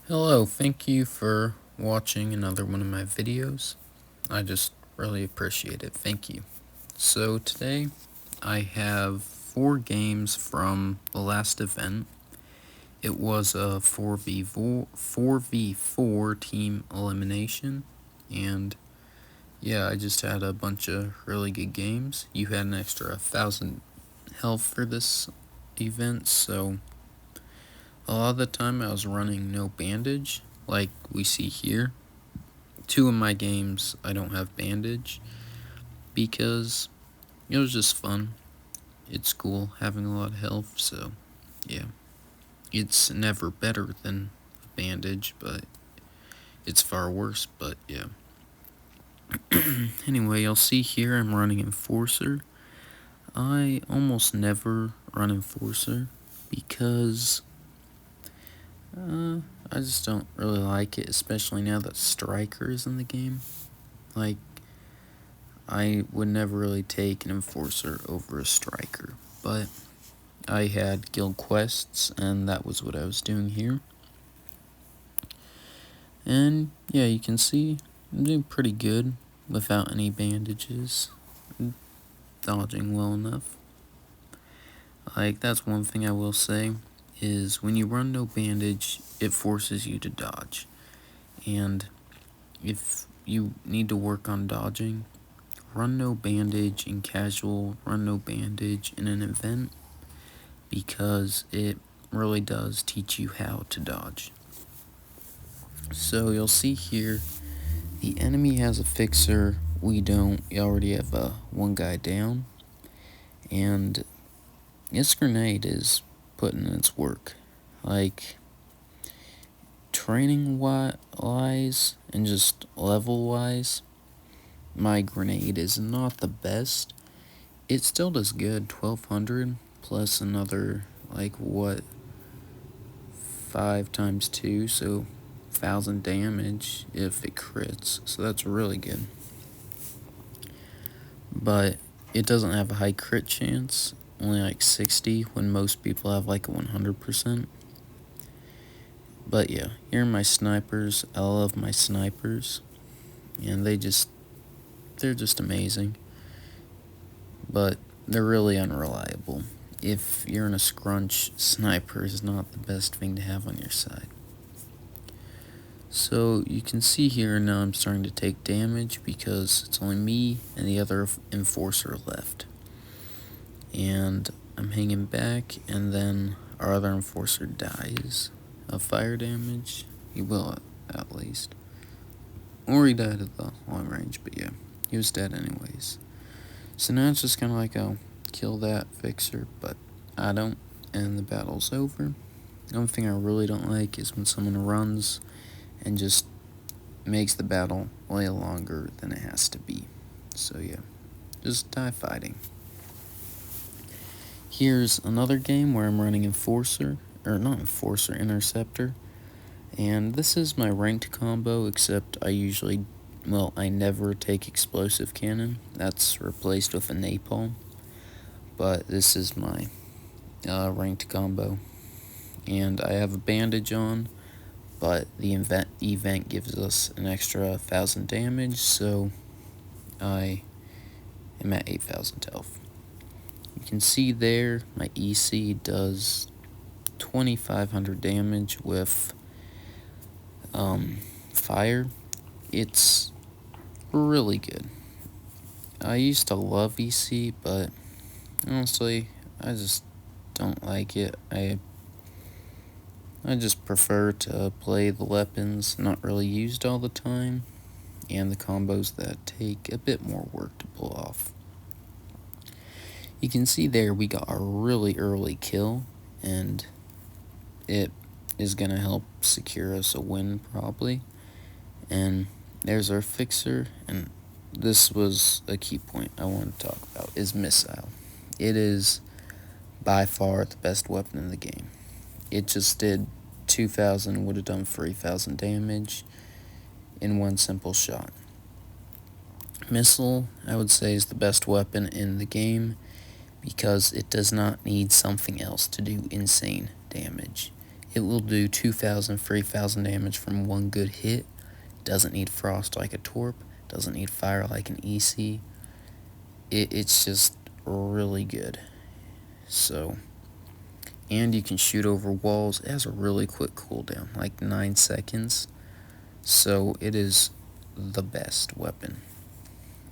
Hello, thank you for watching another one of my videos. I just really appreciate it. Thank you. So today I have 4 games from the last event. It was a 4v4 team elimination, and yeah, I just had a bunch of really good games. You had an extra 1,000 health for this event, so a lot of the time I was running no bandage, like we see here. 2 of my games I don't have bandage because it was just fun. It's cool having a lot of health, so yeah. It's never better than a bandage, but it's far worse, but yeah. Anyway, you'll see here I'm running Enforcer. I almost never run Enforcer because I just don't really like it, especially now that Striker is in the game. Like, I would never really take an Enforcer over a Striker, but I had guild quests, and that was what I was doing here. And yeah, you can see I'm doing pretty good without any bandages, dodging well enough. Like, that's one thing I will say, is when you run no bandage, it forces you to dodge. And if you need to work on dodging, run no bandage in casual, run no bandage in an event, because it really does teach you how to dodge. So you'll see here, the enemy has a fixer, we don't. We already have one guy down, and this grenade is putting in its work. Like, training wise and just level wise, my grenade is not the best. It still does good, 1200 plus another, like, what, 5 times 2, so 1,000 damage if it crits, so that's really good. But it doesn't have a high crit chance, only like 60, when most people have like a 100%. But yeah, here are my snipers. I love my snipers, and they're just amazing. But they're really unreliable. If you're in a scrunch, sniper is not the best thing to have on your side. So you can see here now I'm starting to take damage because it's only me and the other enforcer left. And I'm hanging back, and then our other enforcer dies of fire damage. He will, at least. Or he died at the long range, but yeah, he was dead anyways. So now it's just kind of like, I'll kill that fixer, but I don't, and the battle's over. The only thing I really don't like is when someone runs and just makes the battle way longer than it has to be. So yeah, just die fighting. Here's another game where I'm running Enforcer, or not Enforcer, Interceptor. And this is my ranked combo, except I never take Explosive Cannon. That's replaced with a Napalm. But this is my ranked combo. And I have a bandage on, but the event gives us an extra 1,000 damage, so I am at 8,000 health. You can see there, my EC does 2,500 damage with fire. It's really good. I used to love EC, but honestly, I just don't like it. I just prefer to play the weapons not really used all the time, and the combos that take a bit more work to pull off. You can see there we got a really early kill, and it is going to help secure us a win probably. And there's our fixer, and this was a key point I want to talk about, is missile. It is by far the best weapon in the game. It just did 2,000, would have done 3,000 damage in one simple shot. Missile, I would say, is the best weapon in the game because it does not need something else to do insane damage. It will do 2,000, 3,000 damage from one good hit. Doesn't need frost like a Torp. Doesn't need fire like an EC. It's just really good. So, and you can shoot over walls. It has a really quick cooldown, like 9 seconds. So it is the best weapon.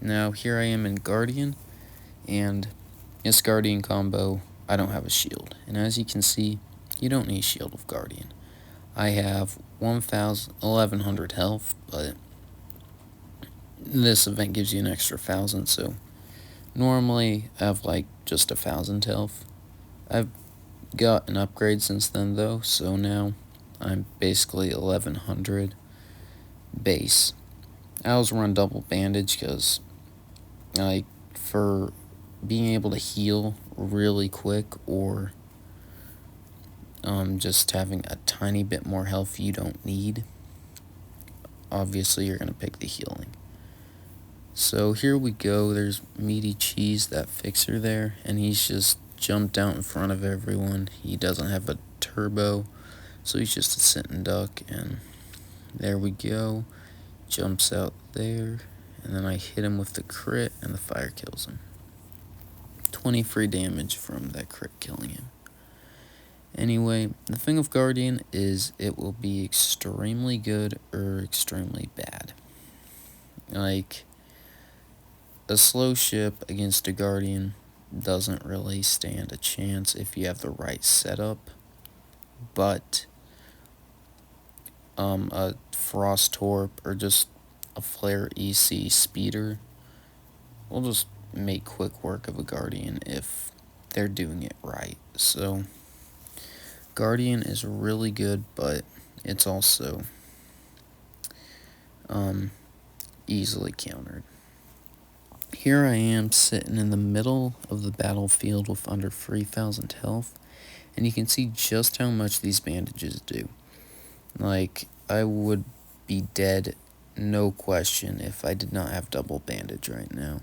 Now here I am in Guardian, and this Guardian combo, I don't have a shield. And as you can see, you don't need shield with Guardian. I have 1,100 health, but this event gives you an extra 1,000, so normally I have like just 1,000 health. I've got an upgrade since then though, so now I'm basically 1,100 base. I always run double bandage because, like, for being able to heal really quick, or just having a tiny bit more health you don't need, obviously you're going to pick the healing. So here we go. There's Meaty Cheese, that fixer there, and he's just jumped out in front of everyone. He doesn't have a turbo, so he's just a sit and duck, and there we go. Jumps out there, and then I hit him with the crit, and the fire kills him. 20 free damage from that crit killing him. Anyway, the thing of Guardian is it will be extremely good or extremely bad. Like, a slow ship against a Guardian doesn't really stand a chance if you have the right setup, but a Frost Torp or just a Flare EC Speeder will just make quick work of a Guardian if they're doing it right. So Guardian is really good, but it's also easily countered. Here I am sitting in the middle of the battlefield with under 3,000 health, and you can see just how much these bandages do. Like, I would be dead, no question, if I did not have double bandage right now.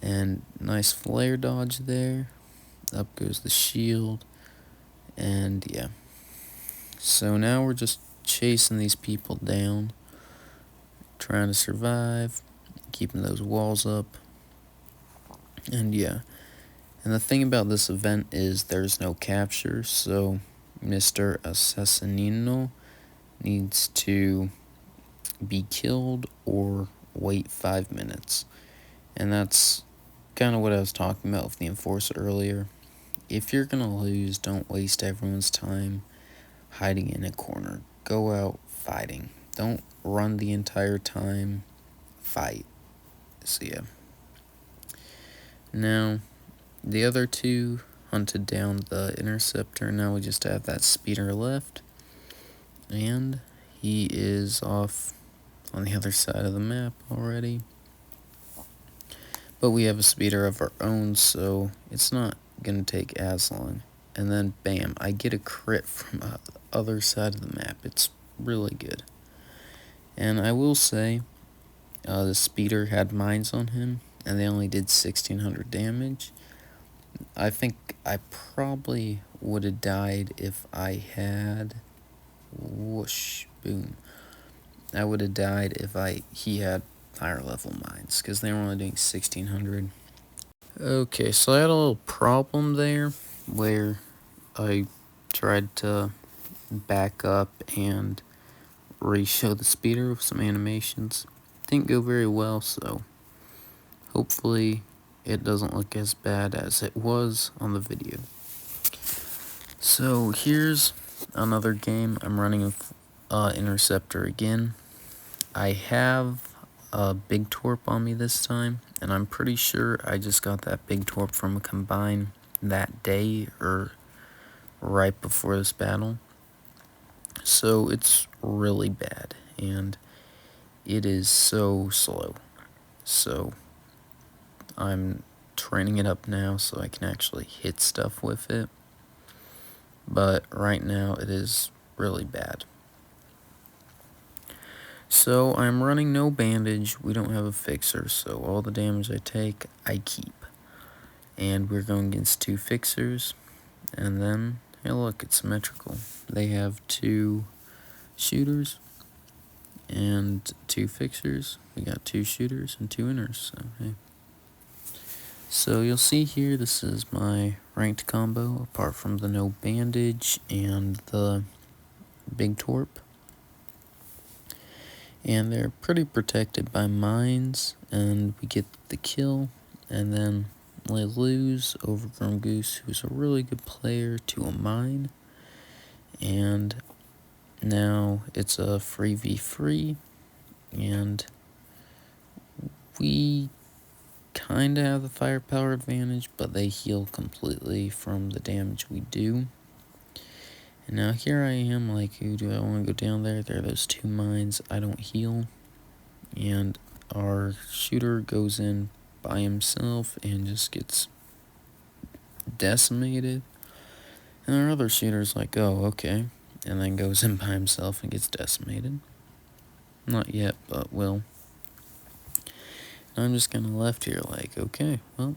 And nice flare dodge there. Up goes the shield. And yeah. So now we're just chasing these people down, trying to survive, keeping those walls up. And yeah. And the thing about this event is there's no capture, so Mr. Assassinino needs to be killed or wait 5 minutes. And that's kind of what I was talking about with the Enforcer earlier. If you're gonna lose, don't waste everyone's time hiding in a corner. Go out fighting. Don't run the entire time. Fight. So yeah. Now, the other two hunted down the Interceptor. Now we just have that Speeder left. And he is off on the other side of the map already. But we have a Speeder of our own, so it's not going to take as long. And then, bam, I get a crit from the other side of the map. It's really good. And I will say, the Speeder had mines on him, and they only did 1,600 damage. I think I probably would have died if I had... Whoosh, boom. I would have died if he had higher level mines, because they were only doing 1,600. Okay, so I had a little problem there, where I tried to back up and re-show the Speeder with some animations. Didn't go very well, so hopefully it doesn't look as bad as it was on the video. So here's another game. I'm running an Interceptor again. I have a big Torp on me this time, and I'm pretty sure I just got that big Torp from a combine that day or right before this battle. So it's really bad, and it is so slow. So I'm training it up now so I can actually hit stuff with it. But right now it is really bad. So I'm running no bandage. We don't have a fixer, so all the damage I take, I keep. And we're going against 2 fixers. And then Hey look, it's symmetrical. They have 2 shooters and 2 fixers. We got 2 shooters and 2 inners, so hey. So you'll see here, this is my ranked combo, apart from the no bandage and the big torp. And they're pretty protected by mines, and we get the kill, and then we lose Overgrown Goose, who's a really good player, to a mine. And now it's a free v free, and we kinda have the firepower advantage, but they heal completely from the damage we do. And now here I am, like, who do I want to go down there? There are those 2 mines. I don't heal, and our shooter goes in by himself and just gets decimated. And our other shooter's like, oh, okay, and then goes in by himself and gets decimated. Not yet, but will. And I'm just kind of left here like, okay, well,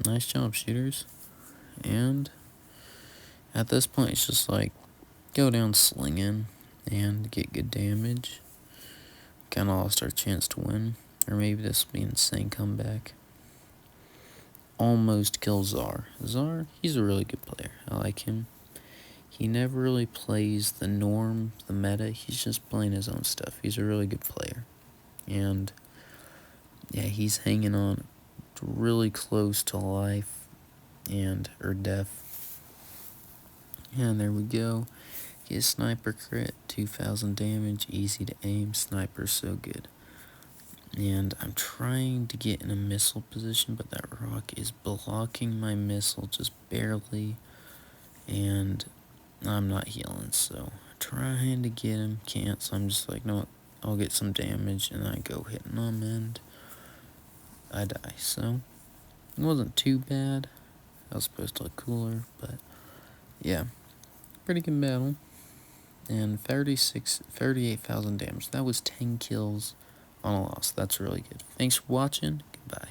nice job, shooters. And at this point, it's just like, go down slinging and get good damage. Kind of lost our chance to win. Or maybe this will be an insane comeback. Almost kill Czar. Czar, he's a really good player. I like him. He never really plays the norm, the meta. He's just playing his own stuff. He's a really good player. And yeah, he's hanging on really close to life or death. And there we go. Get a sniper crit, 2,000 damage, easy to aim. Sniper's so good. And I'm trying to get in a missile position, but that rock is blocking my missile just barely. And I'm not healing, so trying to get him, can't. So I'm just like, no, I'll get some damage, and I go hitting him, and I die. So it wasn't too bad. I was supposed to look cooler, but yeah, pretty good battle. And 38,000 damage. That was 10 kills on a loss. That's really good. Thanks for watching. Goodbye.